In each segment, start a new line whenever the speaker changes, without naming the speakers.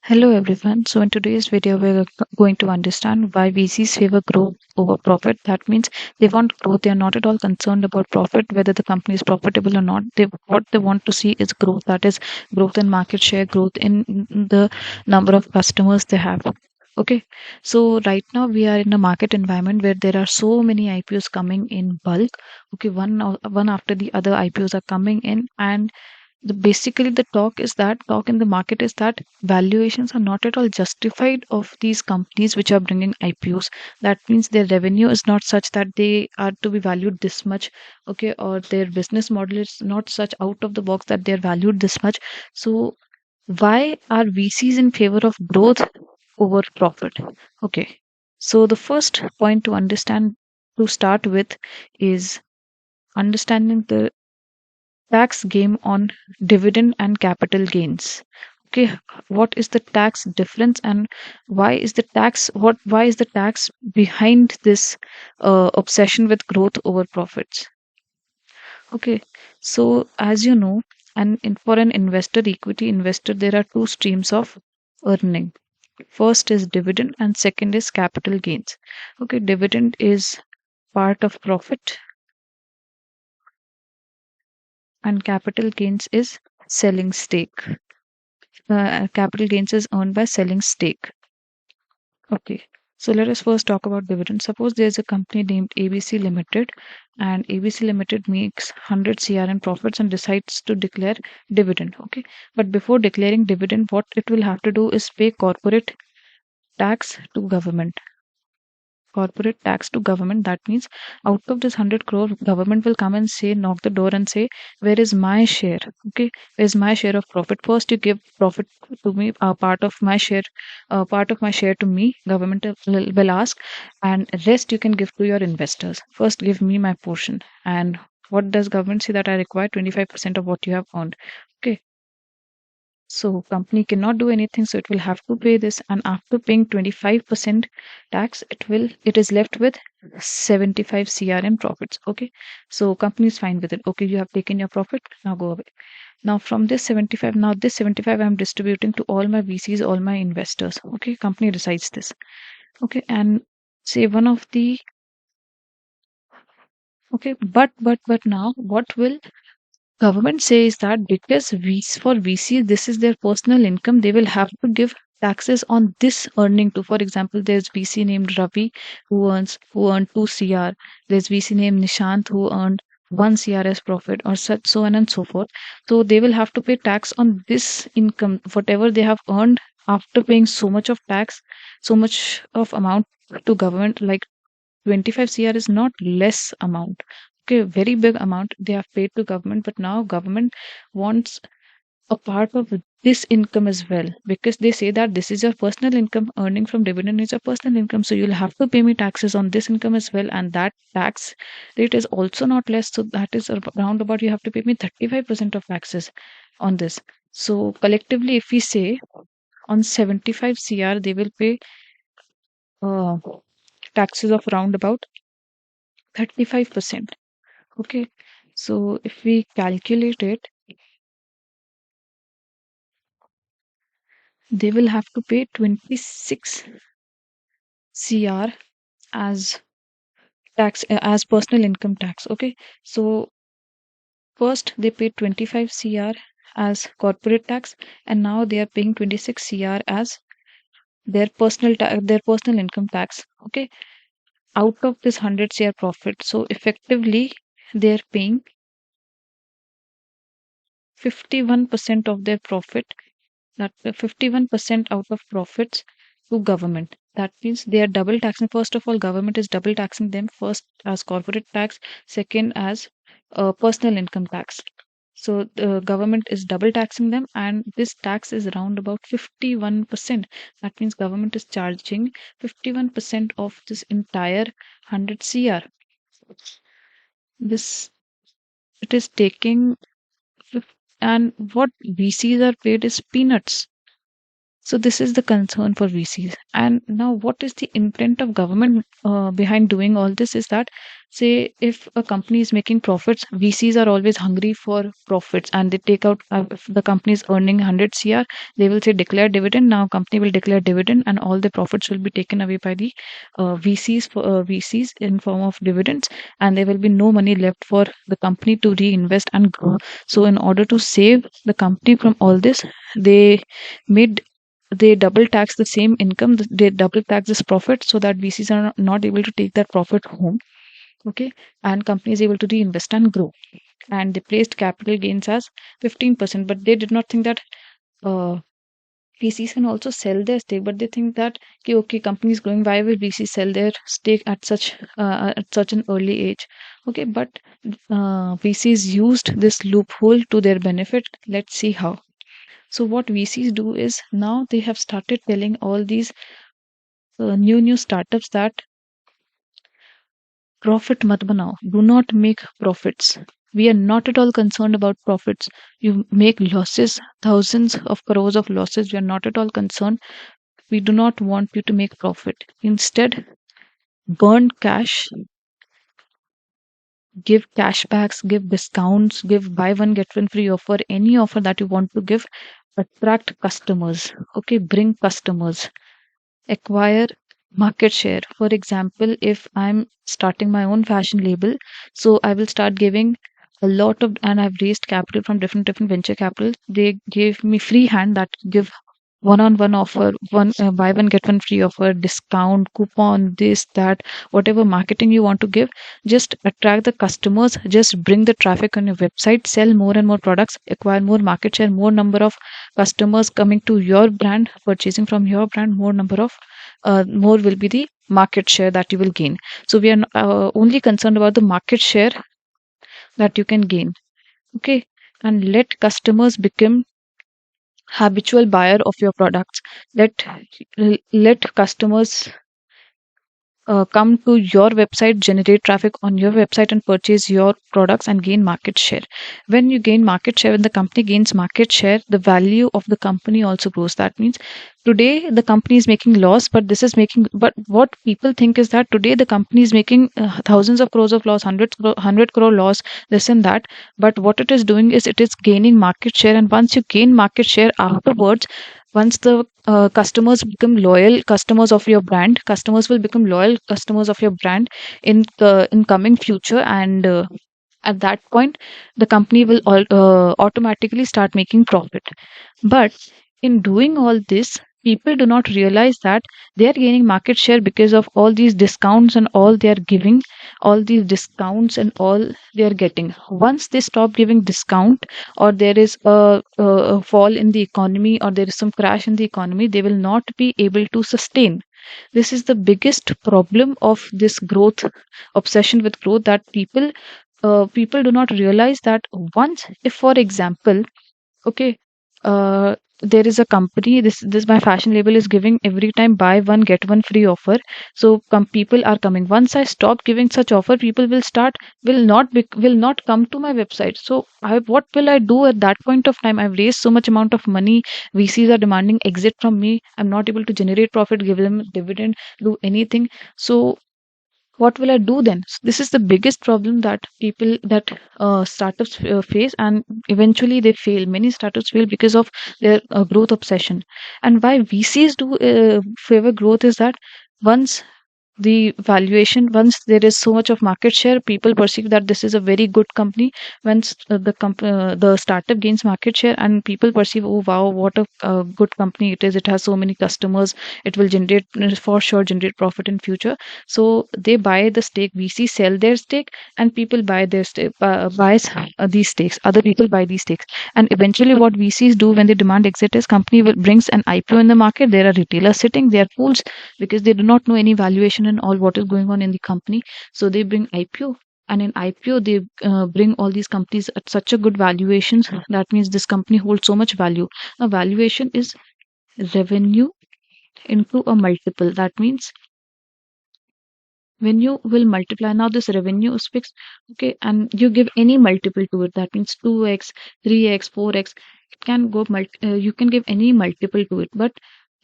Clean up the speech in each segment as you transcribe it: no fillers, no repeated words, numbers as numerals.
Hello everyone. So in today's video, we're going to understand why VCs favor growth over profit. That means they want growth. They are not at all concerned about profit, whether the company is profitable or not. What they want to see is growth. That is growth in market share, growth in the number of customers they have. Okay. So right now we are in a market environment where there are so many IPOs coming in bulk. Okay, one after the other IPOs are coming in, and basically the talk in the market is that valuations are not at all justified of these companies which are bringing IPOs. That means their revenue is not such that they are to be valued this much, okay, or their business model is not such out of the box that they're valued this much. So why are VCs in favor of growth over profit? Okay, so the first point to understand, to start with, is understanding the tax game on dividend and capital gains. Okay, what is the tax difference, and why is the tax behind this obsession with growth over profits? Okay, so as you know, for an equity investor, there are two streams of earning. First is dividend and second is capital gains. Okay, dividend is part of profit and capital gains is selling stake. Capital gains is earned by selling stake. Okay. So let us first talk about dividend. Suppose there's a company named ABC Limited, and ABC Limited makes 100 CR in profits and decides to declare dividend. Okay. But before declaring dividend, what it will have to do is pay tax to government corporate tax to government. That means out of this 100 crore, government will come and say, knock the door and say, where is my share? Okay, where's my share of profit? First you give profit to me, part of my share to me, government will ask, and rest you can give to your investors. First give me my portion. And what does government say? That I require 25% of what you have earned. Okay, so company cannot do anything, so it will have to pay this, and after paying 25% tax, it is left with 75 CR in profits. Okay, so company is fine with it. Okay, you have taken your profit, now go away. Now from this 75, now this 75 I'm distributing to all my VCs, all my investors. Okay, company decides this. Okay, and say one of the okay, but now what will government says that because for VC, this is their personal income, they will have to give taxes on this earning too. For example, there's VC named Ravi who earned 2 CR. There's VC named Nishant who earned 1 CR as profit, or such, so on and so forth. So they will have to pay tax on this income, whatever they have earned after paying so much of tax, so much of amount to government. Like 25 CR is not less amount. Okay, very big amount they have paid to government, but now government wants a part of this income as well, because they say that this is your personal income, earning from dividend is your personal income, so you'll have to pay me taxes on this income as well, and that tax rate is also not less, so that is around about you have to pay me 35% of taxes on this. So collectively, if we say on 75 CR, they will pay uh, taxes of around about 35%. Okay, so if we calculate it, they will have to pay 26 CR as as personal income tax. Okay, so first they paid 25 CR as corporate tax, and now they are paying 26 CR as their personal income tax. Okay, out of this 100 CR profit, so effectively they are paying 51% of their profit, that 51% out of profits to government. That means they are double taxing. First of all, government is double taxing them, first as corporate tax, second as personal income tax. So the government is double taxing them, and this tax is around about 51%. That means government is charging 51% of this entire 100 CR. This it is taking, and what VCs are paid is peanuts. So this is the concern for VCs. And now, what is the intent of government behind doing all this? Is that, say, if a company is making profits, VCs are always hungry for profits, and they take out. If the company is earning 100 CR, they will say declare dividend. Now, company will declare dividend, and all the profits will be taken away by the VCs in form of dividends, and there will be no money left for the company to reinvest and grow. So, in order to save the company from all this, they made they double tax the same income, they double tax this profit, so that VCs are not able to take that profit home. Okay. And company is able to reinvest and grow. And they placed capital gains as 15%, but they did not think that uh, VCs can also sell their stake. But they think that, okay, company is growing, why will VCs sell their stake at such an early age? Okay. But VCs used this loophole to their benefit. Let's see how. So what VCs do is, now they have started telling all these new startups that profit mat banao, do not make profits. We are not at all concerned about profits. You make losses, thousands of crores of losses. We are not at all concerned. We do not want you to make profit. Instead, burn cash, give cashbacks, give discounts, give buy one get one free offer, any offer that you want to give. Attract customers. Okay, bring customers, acquire market share. For example, if I'm starting my own fashion label, so I will start giving a lot of, and I've raised capital from different venture capital. They gave me free hand, that give one-on-one offer, one buy one get one free offer, discount, coupon, this, that, whatever marketing you want to give. Just attract the customers, just bring the traffic on your website, sell more and more products, acquire more market share, more number of customers coming to your brand, purchasing from your brand, more will be the market share that you will gain. So we are only concerned about the market share that you can gain. Okay. And let customers become habitual buyer of your products. Let customers come to your website, generate traffic on your website, and purchase your products and gain market share. When you gain market share, when the company gains market share, the value of the company also grows. That means today the company is making loss, but but what people think is that today the company is making thousands of crores of loss, 100 crore loss, this and that. But what it is doing is, it is gaining market share. And once you gain market share, afterwards, once the customers become loyal customers of your brand, customers will become loyal customers of your brand in coming future. And at that point, the company will automatically start making profit. But in doing all this, people do not realize that they are gaining market share because of all these discounts and all they are giving, all these discounts and all they are getting. Once they stop giving discount, or there is a fall in the economy, or there is some crash in the economy, they will not be able to sustain. This is the biggest problem of this growth obsession with growth, that people do not realize that, once, if for example, okay, there is a company, this my fashion label is giving every time buy one get one free offer. So people are coming. Once I stop giving such offer, people will not come to my website. So what will I do at that point of time? I've raised so much amount of money, VCs are demanding exit from me, I'm not able to generate profit, give them dividend, do anything. So what will I do then? This is the biggest problem that startups face, and eventually they fail. Many startups fail because of their growth obsession. And why VCs do favor growth is that, once the valuation, once there is so much of market share, people perceive that this is a very good company. Once the startup gains market share, and people perceive, oh wow, what a good company it is, it has so many customers, it will generate, for sure, generate profit in future. So they buy the stake, VC sell their stake, and people buy their stake, buys these stakes, other people buy these stakes. And eventually what VCs do when they demand exit is, company will brings an IPO in the market, there are retailers sitting, they are fools, because they do not know any valuation and all what is going on in the company. So they bring IPO, and in IPO they bring all these companies at such a good valuations. That means this company holds so much value. Now valuation is revenue into a multiple. That means when you will multiply, now this revenue is fixed, okay, and you give any multiple to it, that means 2x, 3x, 4x, can go you can give any multiple to it, but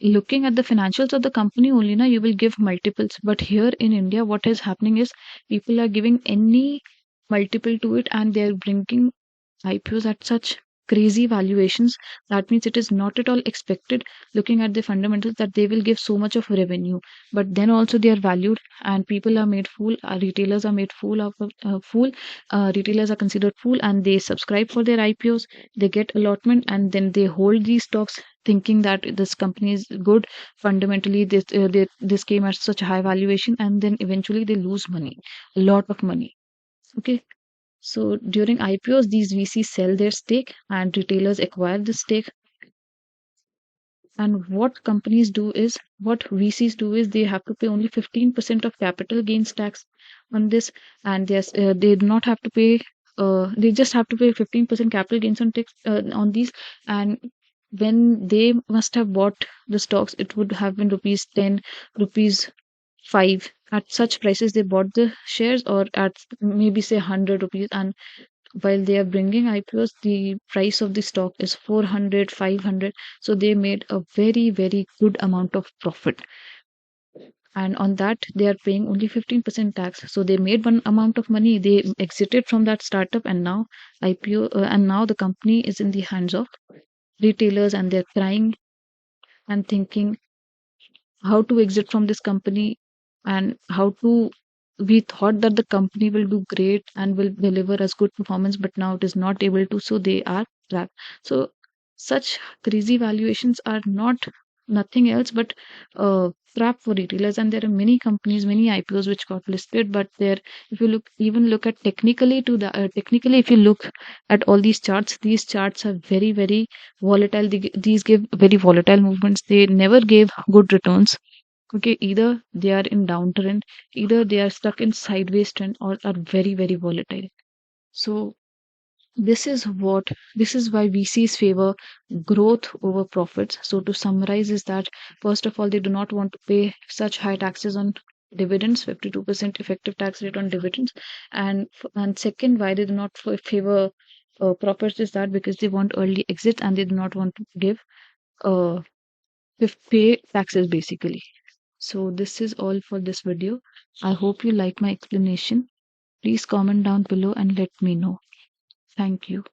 looking at the financials of the company only, now you will give multiples. But here in India, what is happening is people are giving any multiple to it, and they're bringing IPOs at such crazy valuations. That means it is not at all expected, looking at the fundamentals, that they will give so much of revenue. But then also they are valued, and people are made fool. Retailers are made fool of fool. Retailers are considered fool, and they subscribe for their IPOs. They get allotment, and then they hold these stocks, thinking that this company is good. Fundamentally, this came at such a high valuation, and then eventually they lose money, a lot of money. Okay, so during IPOs, these VCs sell their stake and retailers acquire the stake. And what companies do is, what VCs do is, they have to pay only 15% of capital gains tax on this, and yes, they do not have to pay. They just have to pay 15% capital gains on tax on these. And when they must have bought the stocks, it would have been rupees 10, rupees 5. At such prices, they bought the shares, or at maybe say 100 rupees, and while they are bringing IPOs, the price of the stock is 400, 500. So they made a very, very good amount of profit. And on that, they are paying only 15% tax. So they made one amount of money. They exited from that startup, and now and now the company is in the hands of retailers, and they're crying and thinking how to exit from this company, and how to, we thought that the company will do great and will deliver us good performance, but now it is not able to, so they are trapped. So such crazy valuations are not nothing else but trap for retailers. And there are many companies, many IPOs which got listed, but there, if you look, even look at technically to the technically, if you look at all these charts are very, very volatile. These give very volatile movements. They never gave good returns. Okay, either they are in downtrend, either they are stuck in sideways trend, or are very, very volatile. So this is why VCs favor growth over profits. So to summarize is that, first of all, they do not want to pay such high taxes on dividends, 52% effective tax rate on dividends. And second, why they do not favor profits is that because they want early exit, and they do not want to give uh pay taxes basically. So this is all for this video. I hope you like my explanation. Please comment down below and let me know. Thank you.